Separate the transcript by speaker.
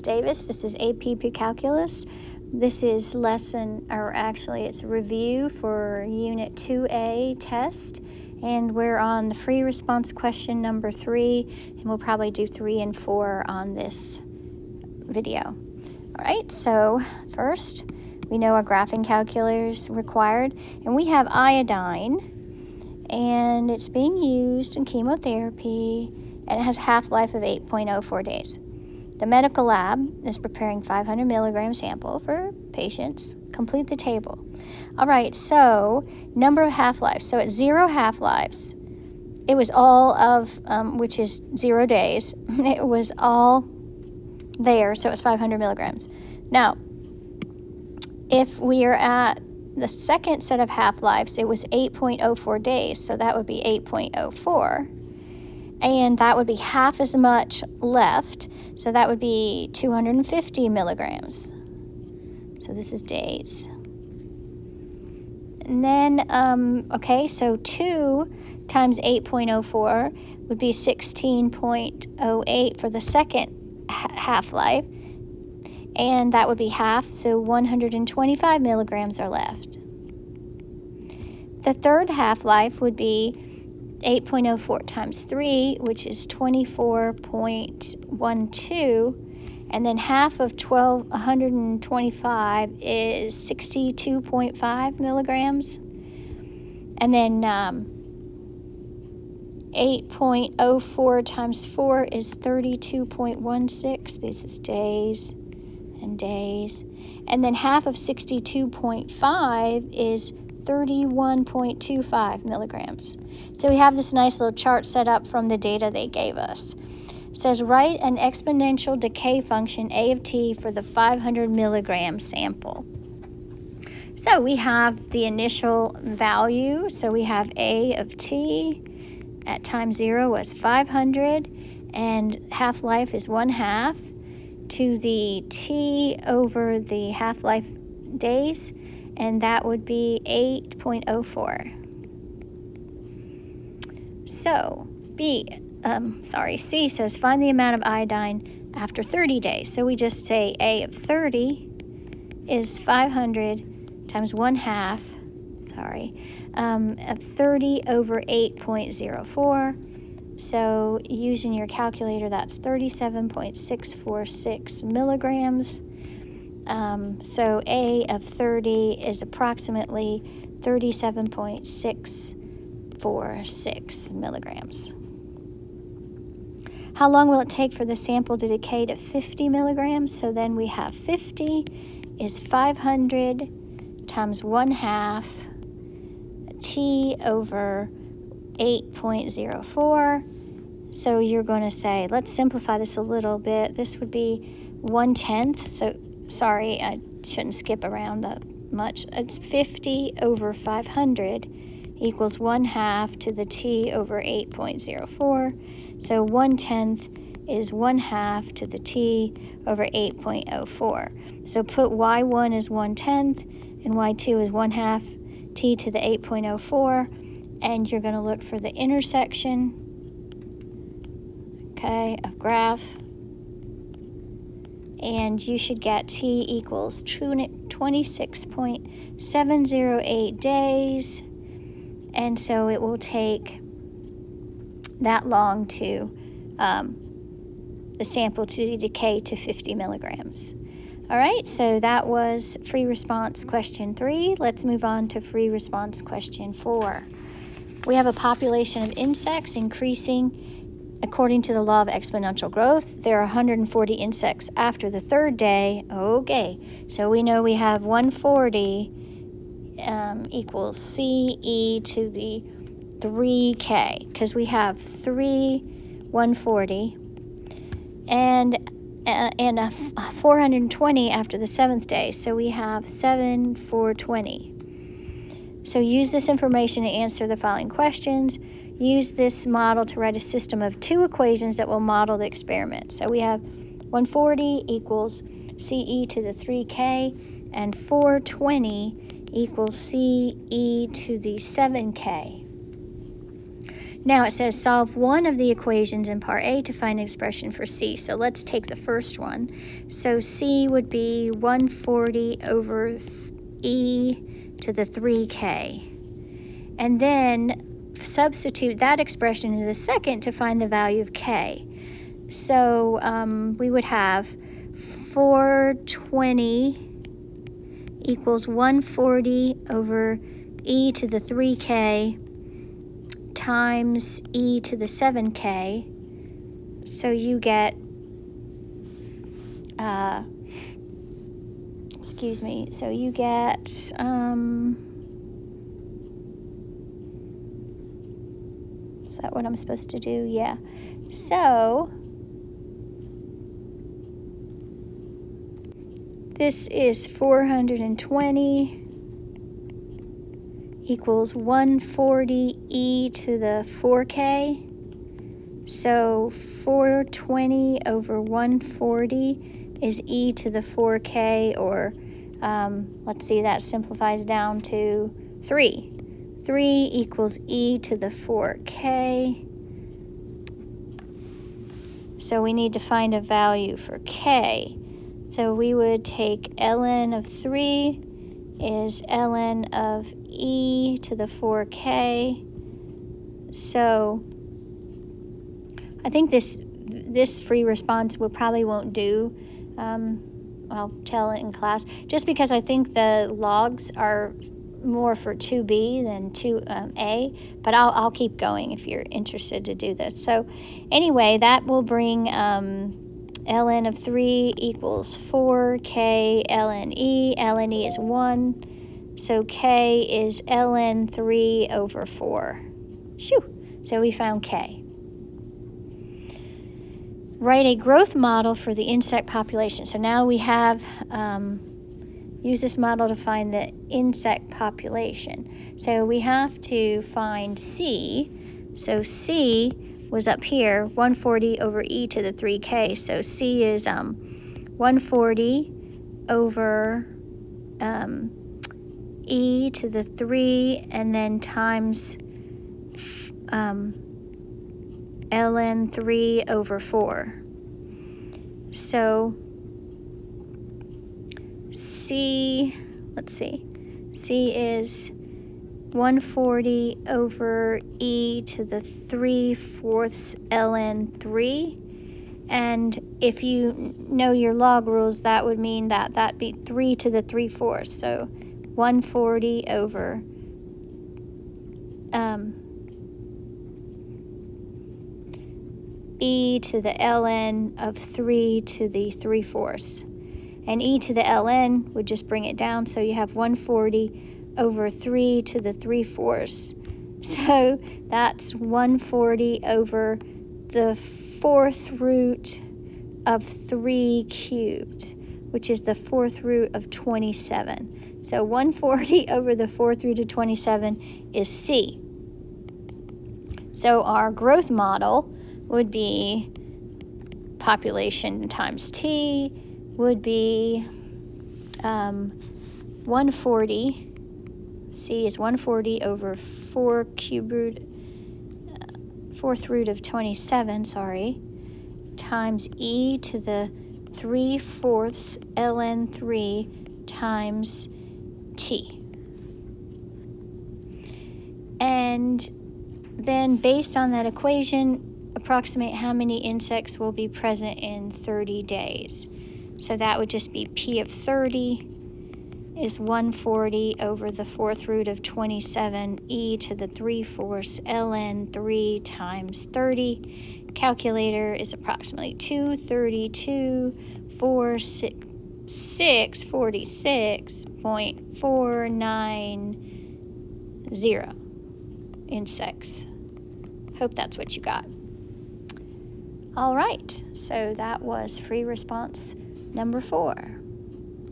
Speaker 1: Davis. This is APP Calculus. This is it's review for Unit 2A test, and we're on the free response question number 3, and we'll probably do 3 and 4 on this video. All right, so first, we know our graphing calculator is required, and we have iodine, and it's being used in chemotherapy, and it has a half-life of 8.04 days. The medical lab is preparing 500 milligram sample for patients. Complete the table. All right, so number of half-lives. So at 0 half-lives, it was all of, which is 0 days. It was all there, so it was 500 milligrams. Now, if we are at the second set of half-lives, it was 8.04 days, so that would be 8.04. And that would be half as much left, so that would be 250 milligrams. So this is days. And then, so 2 times 8.04 would be 16.08 for the second half-life, and that would be half, so 125 milligrams are left. The third half-life would be 8.04 times 3, which is 24.12, and then half of 125 is 62.5 milligrams, and then 8.04 times 4 is 32.16. This is days and days, and then half of 62.5 is 31.25 milligrams. So we have this nice little chart set up from the data they gave us. It says write an exponential decay function A of t for the 500 milligram sample. So we have the initial value. So we have A of t at time 0 was 500, and half-life is 1/2 to the t over the half-life days, and that would be 8.04. So C says find the amount of iodine after 30 days. So we just say A of 30 is 500 times 1/2, of 30 over 8.04. So using your calculator, that's 37.646 milligrams. So A of 30 is approximately 37.646 milligrams. How long will it take for the sample to decay to 50 milligrams? So then we have 50 is 500 times 1/2 t over 8.04. So you're going to say, let's simplify this a little bit. This would be 1/10. So sorry, I shouldn't skip around that much. It's 50 over 500 equals 1/2 to the t over 8.04. So 1/10 is 1/2 to the t over 8.04. So put y1 is 1/10 and y2 is 1/2 t to the 8.04, and you're going to look for the intersection, of graph. And you should get t equals 26.708 days. And so it will take that long to the sample to decay to 50 milligrams. All right, so that was free response question 3. Let's move on to free response question 4. We have a population of insects increasing according to the law of exponential growth. There are 140 insects after the 3rd day. Okay, so we know we have 140 equals CE to the 3K, because we have 3 140 and 420 after the 7th day. So we have 7 420. So use this information to answer the following questions. Use this model to write a system of 2 equations that will model the experiment. So we have 140 equals CE to the 3K, and 420 equals CE to the 7K. Now it says solve one of the equations in part A to find an expression for C. So let's take the first one. So C would be 140 over e to the 3k. And then substitute that expression into the second to find the value of k. So we would have 420 equals 140 over e to the 3k times e to the 7k. So you get, so you get, is that what I'm supposed to do? Yeah. So this is 420 equals 140 e to the 4k. So 420 over 140 is e to the 4k, or let's see, that simplifies down to 3. 3 equals e to the 4k. So we need to find a value for k. So we would take ln of 3 is ln of e to the 4k. So I think this free response probably won't do. I'll tell it in class, just because I think the logs are more for 2b than 2a, but I'll keep going if you're interested to do this. So anyway, that will bring ln of 3 equals 4k ln e. Ln e is 1, so k is ln 3 over 4. Shoo! So we found k. Write a growth model for the insect population. So now we have use this model to find the insect population. So we have to find C. So C was up here, 140 over e to the 3k. So C is 140 over e to the 3, and then times ln 3 over 4. So C, let's see, C is 140 over e to the 3/4 ln 3. And if you know your log rules, that would mean that that'd be 3 to the 3/4. So 140 over e to the ln of 3 to the 3/4. And e to the ln would just bring it down, so you have 140 over 3 to the 3/4. So that's 140 over the 4th root of 3 cubed, which is the 4th root of 27. So 140 over the 4th root of 27 is C. So our growth model would be population times T would be 140. C is 140 over 4th root of 27, times e to the 3/4 ln 3 times t. And then based on that equation, approximate how many insects will be present in 30 days. So that would just be P of 30 is 140 over the 4th root of 27 e to the 3/4 ln 3 times 30. Calculator is approximately 232,446.490 insects. Hope that's what you got. All right, so that was free response number 4.